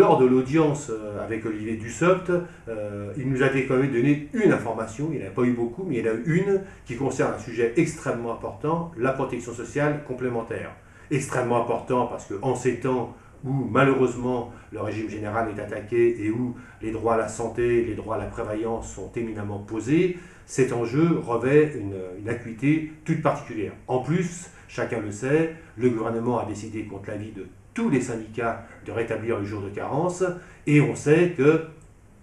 lors de l'audience avec Olivier Dussopt, il nous a quand même donné une information, il n'y en a pas eu beaucoup, mais il y en a eu une qui concerne un sujet extrêmement important, la protection sociale complémentaire. Extrêmement important parce qu'en ces temps où malheureusement le régime général est attaqué et où les droits à la santé, les droits à la prévoyance sont éminemment posés, cet enjeu revêt une acuité toute particulière. En plus, chacun le sait, le gouvernement a décidé contre l'avis de tous les syndicats de rétablir le jour de carence, et on sait que,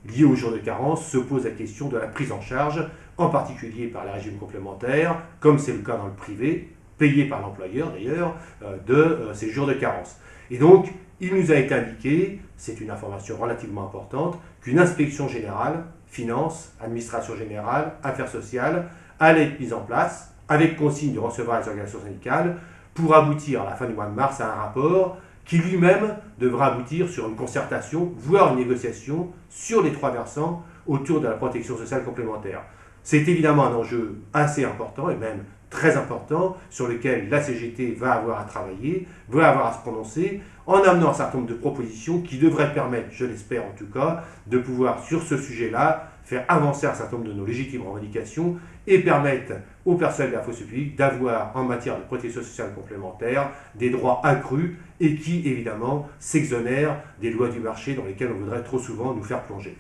lié au jour de carence, se pose la question de la prise en charge, en particulier par les régimes complémentaires, comme c'est le cas dans le privé, payé par l'employeur d'ailleurs, de ces jours de carence. Et donc, il nous a été indiqué, c'est une information relativement importante, qu'une inspection générale, finances, administration générale, affaires sociales, allait être mise en place, avec consigne de recevoir les organisations syndicales, pour aboutir à la fin du mois de mars à un rapport qui lui-même devra aboutir sur une concertation, voire une négociation sur les trois versants autour de la protection sociale complémentaire. C'est évidemment un enjeu assez important et même très important sur lequel la CGT va avoir à travailler, va avoir à se prononcer en amenant un certain nombre de propositions qui devraient permettre, je l'espère en tout cas, de pouvoir sur ce sujet-là faire avancer un certain nombre de nos légitimes revendications et permettre aux personnels de la fonction publique d'avoir en matière de protection sociale complémentaire des droits accrus et qui évidemment s'exonèrent des lois du marché dans lesquelles on voudrait trop souvent nous faire plonger.